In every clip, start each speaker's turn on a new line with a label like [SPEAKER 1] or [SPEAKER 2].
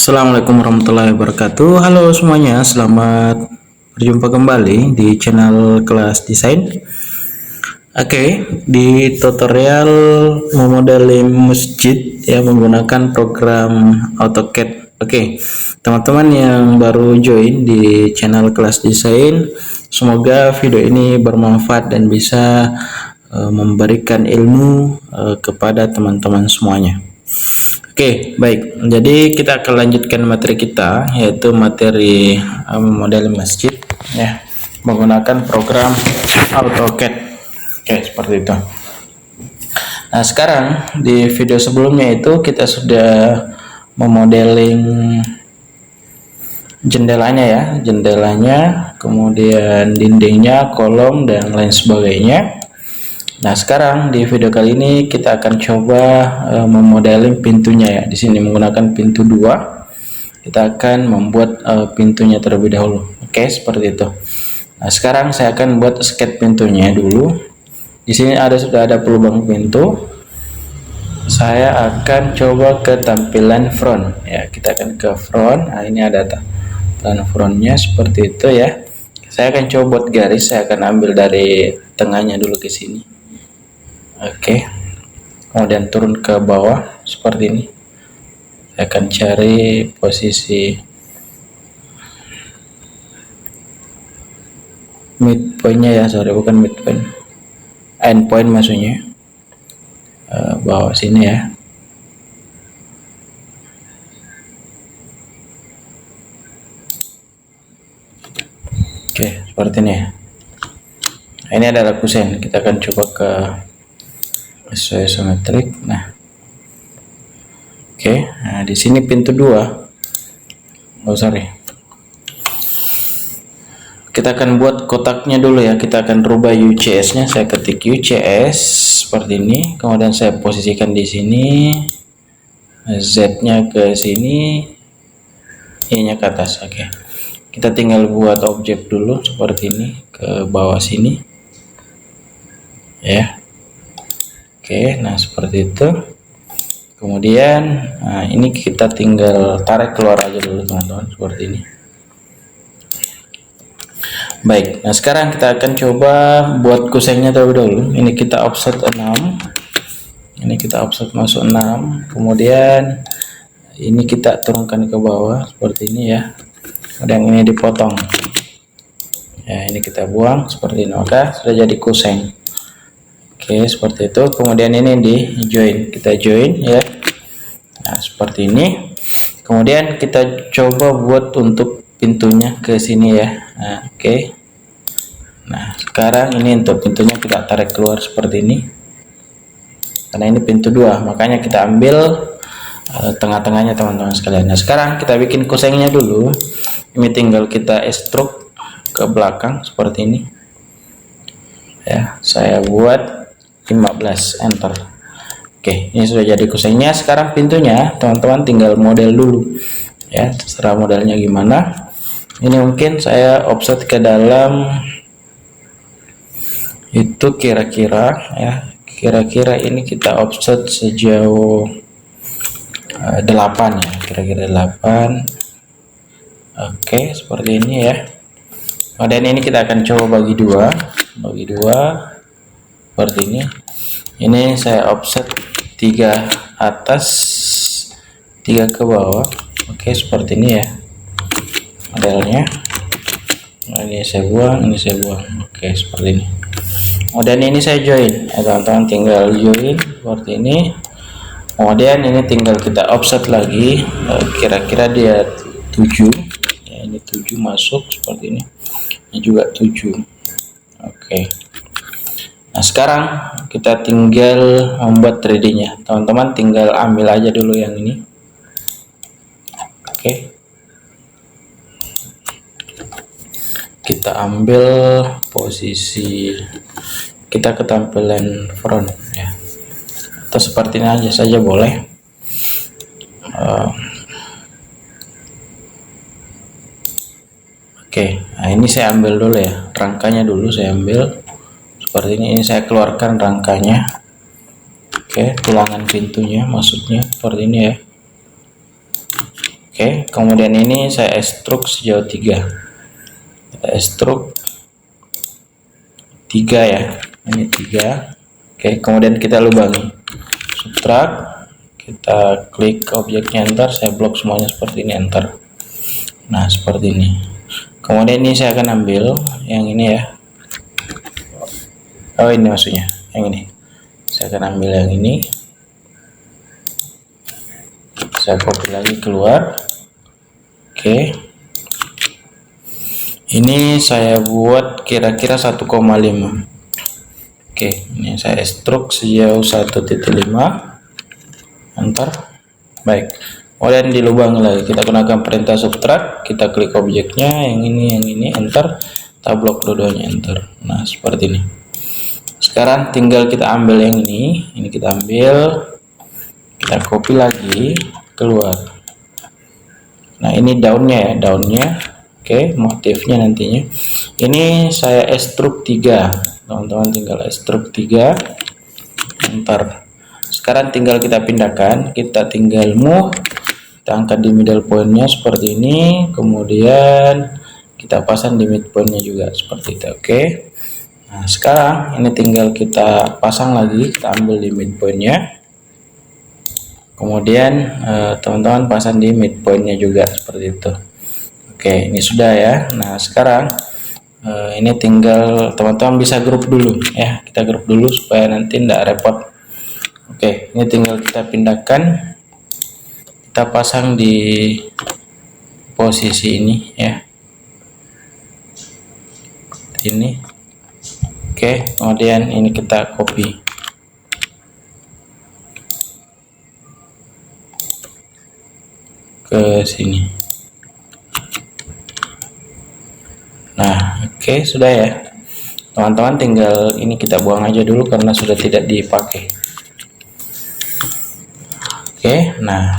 [SPEAKER 1] Assalamualaikum warahmatullahi wabarakatuh. Halo semuanya, selamat berjumpa kembali di channel kelas desain. Oke, di tutorial memodeling masjid ya menggunakan program AutoCAD. Oke, teman-teman yang baru join di channel kelas desain, semoga video ini bermanfaat dan bisa memberikan ilmu kepada teman-teman semuanya. Oke, baik. Jadi kita akan lanjutkan materi kita, yaitu materi model masjid, ya, menggunakan program AutoCAD. Oke, seperti itu. Nah, sekarang di video sebelumnya itu kita sudah memodeling jendelanya, kemudian dindingnya, kolom dan lain sebagainya. Nah, sekarang di video kali ini kita akan coba memodeling pintunya ya. Di sini menggunakan pintu 2. Kita akan membuat pintunya terlebih dahulu. Oke, seperti itu. Nah, sekarang saya akan buat sketch pintunya dulu. Di sini sudah ada pelubang pintu. Saya akan coba ke tampilan front ya. Kita akan ke front. Nah, ini ada tampilan frontnya seperti itu ya. Saya akan coba buat garis. Saya akan ambil dari tengahnya dulu ke sini. Oke, kemudian turun ke bawah seperti ini. Saya akan cari posisi midpointnya ya, sorry bukan midpoint, endpoint maksudnya, bawah sini ya. Oke, seperti ini ya. Nah, ini adalah kusen. Kita akan coba ke isometrik. Nah, oke. Nah, di sini pintu 2. Oh, sorry. Kita akan buat kotaknya dulu ya. Kita akan rubah UCS-nya. Saya ketik UCS seperti ini. Kemudian saya posisikan di sini. Z-nya ke sini. Y-nya ke atas. Oke. Kita tinggal buat objek dulu seperti ini ke bawah sini. Ya. Oke, nah seperti itu. Kemudian, nah ini kita tinggal tarik keluar aja dulu teman-teman, seperti ini. Baik, nah sekarang kita akan coba buat kusennya terlebih dahulu. Ini kita offset 6. Ini kita offset masuk 6. Kemudian ini kita turunkan ke bawah seperti ini ya. Kemudian ini dipotong. Ya, ini kita buang seperti ini. Maka sudah jadi kusen. Oke, seperti itu. Kemudian ini di join, kita join ya. Nah, seperti ini. Kemudian kita coba buat untuk pintunya ke sini ya. Nah, oke. Nah, sekarang ini untuk pintunya kita tarik keluar seperti ini. Karena ini pintu 2, makanya kita ambil tengah-tengahnya teman-teman sekalian. Nah, sekarang kita bikin kusennya dulu. Ini tinggal kita extrude ke belakang seperti ini. Ya, saya buat 15, enter. Oke, ini sudah jadi kusennya. Sekarang pintunya teman-teman tinggal model dulu ya, terserah modelnya gimana. Ini mungkin saya offset ke dalam itu kira-kira ya, kira-kira ini kita offset sejauh 8 ya, kira-kira 8. Oke, seperti ini ya. Kemudian ini kita akan coba bagi dua seperti ini. Ini saya offset 3 atas 3 ke bawah. Oke, seperti ini ya modelnya. Nah, ini saya buang, ini saya buang. Oke, seperti ini. Kemudian ini saya join ya teman-teman, tinggal join seperti ini. Kemudian ini tinggal kita offset lagi, kira-kira dia 7 ya, ini 7 masuk seperti ini. Ini juga 7. Oke. Nah, sekarang kita tinggal membuat 3D-nya. Teman-teman tinggal ambil aja dulu yang ini. Oke. Kita ambil posisi, kita ke tampilan front ya. Atau seperti ini aja saja boleh. Oke. Nah, ini saya ambil dulu ya. Rangkanya dulu saya ambil. Seperti ini saya keluarkan rangkanya. Oke, tulangan pintunya maksudnya seperti ini ya. Oke, kemudian ini saya ekstruk sejauh 3. Kita ekstruk 3 ya, ini 3. Oke, kemudian kita lubangi, subtract, kita klik objeknya, enter, saya blok semuanya seperti ini, enter. Nah, seperti ini. Kemudian ini saya akan ambil yang ini ya. Oh, ini maksudnya yang ini. Saya akan ambil yang ini. Saya copy lagi keluar. Oke. Ini saya buat kira-kira 1,5. Oke, ini saya ekstruk sejauh 1,5. Enter. Baik. Kemudian dilubangi lagi, kita gunakan perintah subtract, kita klik objeknya yang ini, enter, kita blok dua-duanya, enter. Nah, seperti ini. Sekarang tinggal kita ambil yang ini kita ambil, kita copy lagi keluar. Nah, ini daunnya ya, daunnya. Oke, motifnya nantinya. Ini saya ekstruk 3. Teman-teman tinggal ekstruk 3, enter. Sekarang tinggal kita pindahkan, kita tinggal move, kita angkat di middle point-nya seperti ini, kemudian kita pasang di midpoint-nya juga seperti itu. Oke. Nah, sekarang ini tinggal kita pasang lagi, kita ambil di midpoint-nya, kemudian teman-teman pasang di midpoint-nya juga seperti itu. Oke, ini sudah ya. Nah, sekarang ini tinggal teman-teman bisa grup dulu ya, kita grup dulu supaya nanti tidak repot. Oke, ini tinggal kita pindahkan, kita pasang di posisi ini ya, ini. Oke, kemudian ini kita copy, ke sini. Nah, oke, sudah ya teman-teman, tinggal ini kita buang aja dulu karena sudah tidak dipakai. Oke, nah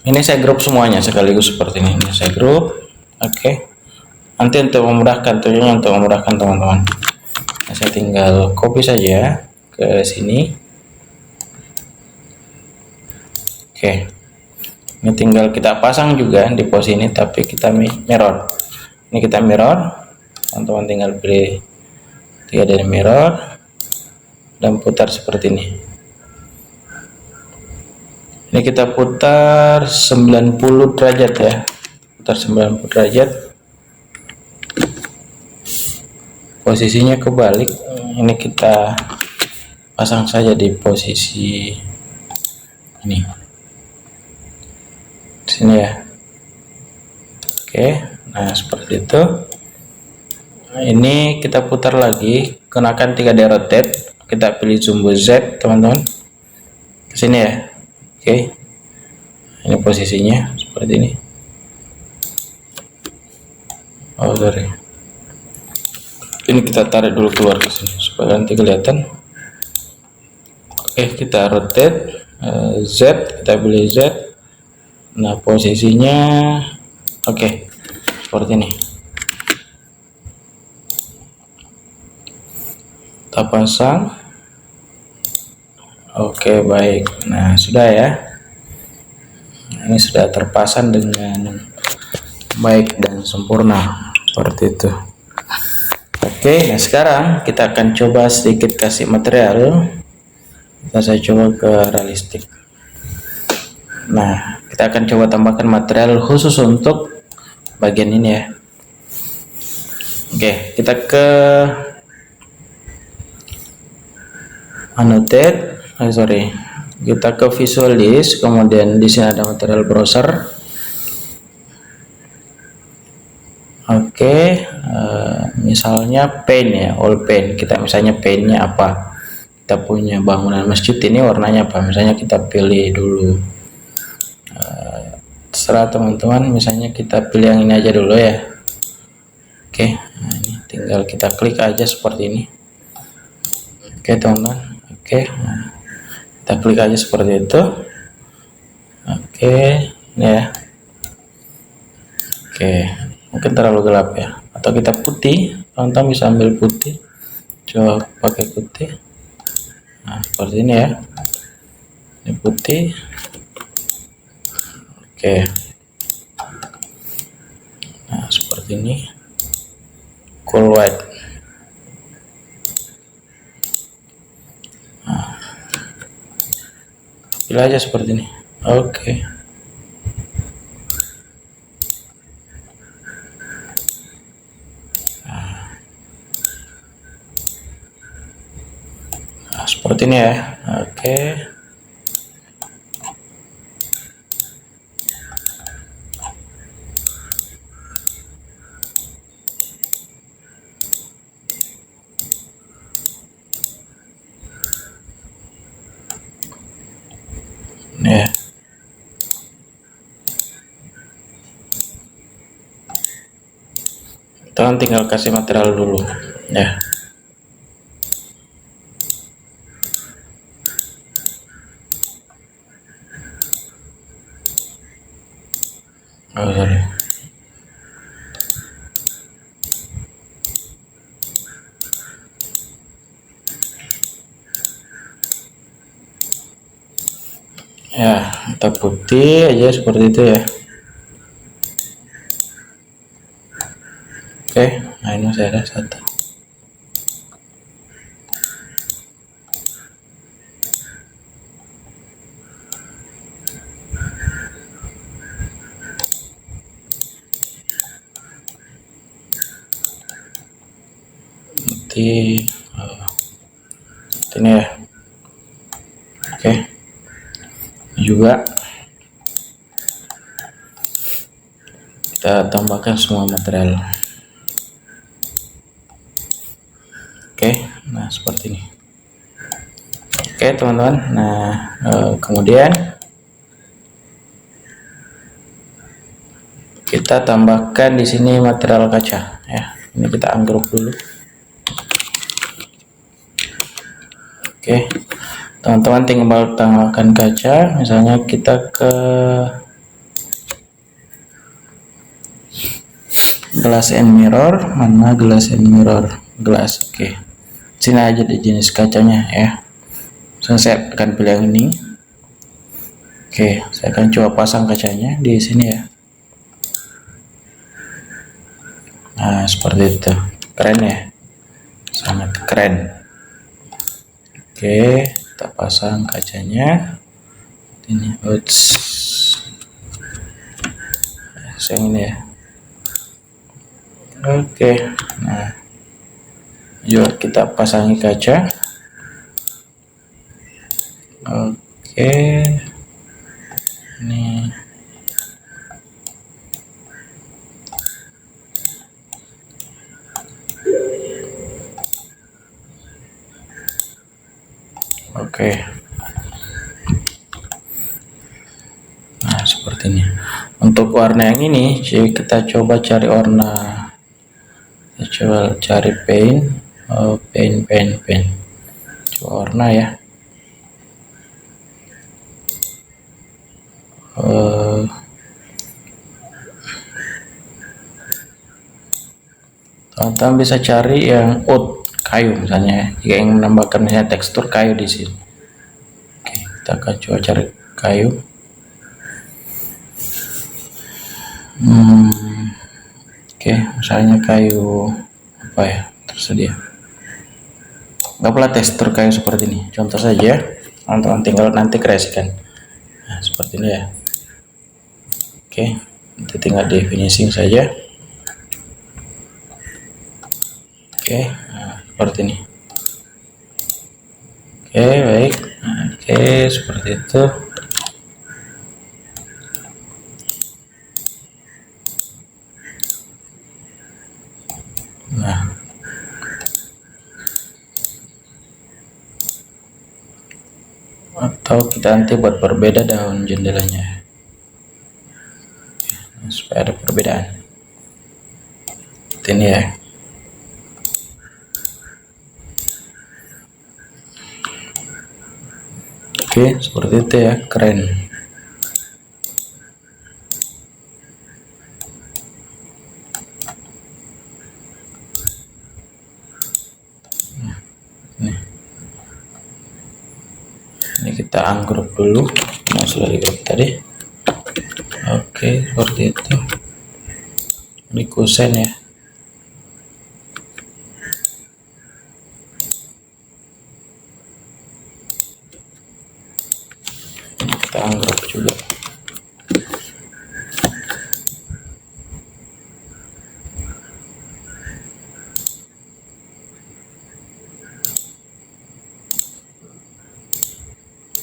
[SPEAKER 1] ini saya grup semuanya sekaligus seperti ini. Ini saya grup. Oke, nanti untuk memudahkan, tujuannya untuk memudahkan teman-teman, nah, saya tinggal copy saja ke sini. Oke, ini tinggal kita pasang juga di posisi ini, tapi kita mirror. Ini kita mirror, teman-teman tinggal pilih 3 dari mirror dan putar seperti ini. Ini kita putar 90 derajat ya, putar 90 derajat, posisinya kebalik. Ini kita pasang saja di posisi ini, sini ya. Oke, nah seperti itu. Nah, ini kita putar lagi, kenakan 3D rotate, kita pilih jumbo Z teman-teman, ke sini ya. Oke, ini posisinya seperti ini. Oh sorry, ini kita tarik dulu keluar ke sini supaya nanti kelihatan. Oke, kita rotate Z, kita pilih Z. Nah, posisinya oke, seperti ini. Kita pasang. Oke, baik. Nah, sudah ya. Ini sudah terpasang dengan baik dan sempurna seperti itu. Oke, nah sekarang kita akan coba sedikit kasih material. Saya coba ke realistik. Nah, kita akan coba tambahkan material khusus untuk bagian ini ya. Oke, kita ke annotate. Kita ke visual list, kemudian di sini ada material browser. Oke, misalnya paint ya, all paint. Kita misalnya paintnya apa? Kita punya bangunan masjid, ini warnanya apa? Misalnya kita pilih dulu. Terserah teman-teman, misalnya kita pilih yang ini aja dulu ya. Oke, nah ini tinggal kita klik aja seperti ini. Oke teman-teman, oke. Nah, kita klik aja seperti itu. Oke, ini ya. Oke, mungkin terlalu gelap ya, atau kita putih. Teman-teman bisa ambil putih, coba pakai putih. Nah, seperti ini ya, ini putih. Oke. Nah, seperti ini. Cool white. Nah, pilih aja seperti ini. Oke. Nah, seperti ini ya. Oke. Ya. Teman tinggal kasih material dulu ya. Oh, sorry. Ya, kita putih aja seperti itu ya. Oke, nah ini saya ada satu. Putih. Ini ya. Oke. Juga kita tambahkan semua material. Oke, nah seperti ini. Oke teman-teman, nah kemudian kita tambahkan di sini material kaca ya. Ini kita anggrek dulu. Oke, teman-teman tinggal tambahkan kaca, misalnya kita ke glass and mirror. Mana glass and mirror? Glass. Oke, sini aja di jenis kacanya ya. Saya akan pilih yang ini. Oke, saya akan coba pasang kacanya di sini ya. Nah, seperti itu. Keren ya, sangat keren. Oke, kita pasang kacanya. Ini yang ini ya. Oke, nah yuk kita pasangi kaca. Oke, ini oke. Nah seperti ini. Untuk warna yang ini, kita coba cari warna. Kita coba cari paint. Paint. Coba warna ya. Teman-teman bisa cari yang wood, kayu misalnya, jika ingin menambahkan misalnya tekstur kayu di sini. Oke, kita akan coba cari kayu. Oke, misalnya kayu apa ya tersedia. Gaplah tekstur kayu seperti ini, contoh saja. Teman-teman tinggal nanti kreasikan. Nah, seperti ini ya. Oke, nanti tinggal di finishing saja. Oke, nah, seperti ini. Oke, baik. Oke, seperti itu. Nah, atau kita nanti buat berbeda daun jendelanya. Nah, supaya ada perbedaan. Ini ya. Oke, seperti itu ya, keren. Ini kita anggrek dulu, yang sudah dianggrek tadi. Oke, seperti itu. Ini kosen ya. Kita anggrek juga.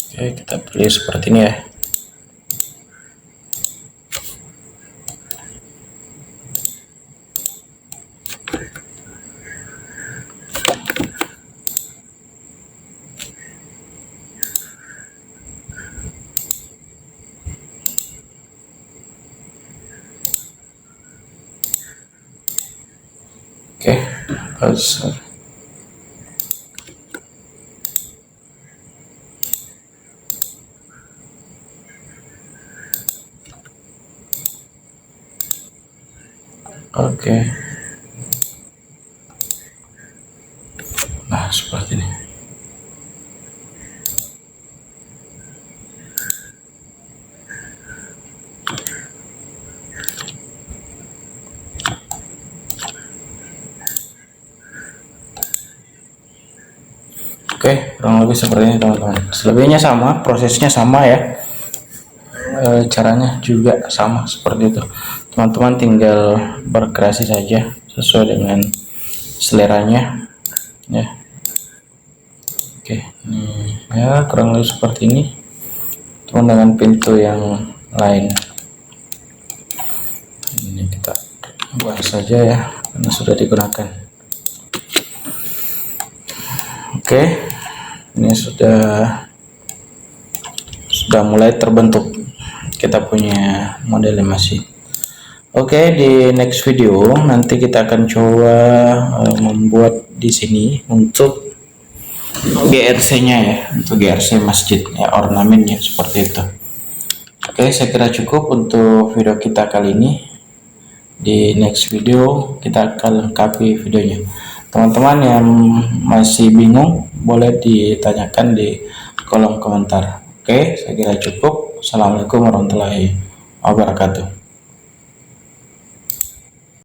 [SPEAKER 1] Oke, kita pilih seperti ini ya. Oke, browser. Oke. Nah, seperti ini. Oke, kurang lebih seperti ini teman-teman. Selebihnya sama, prosesnya sama ya. Caranya juga sama seperti itu. Teman-teman tinggal berkreasi saja sesuai dengan seleranya ya. Oke, ya kurang lebih seperti ini. Cuma dengan pintu yang lain. Ini kita buang saja ya, karena sudah digunakan. Oke, ini sudah mulai terbentuk kita punya model masih. Oke, di next video nanti kita akan coba membuat di sini untuk GRC-nya ya, untuk GRC masjid ya, ornamennya seperti itu. Oke, saya kira cukup untuk video kita kali ini. Di next video kita akan lengkapi videonya. Teman-teman yang masih bingung boleh ditanyakan di kolom komentar. Oke, saya kira cukup. Assalamualaikum warahmatullahi wabarakatuh.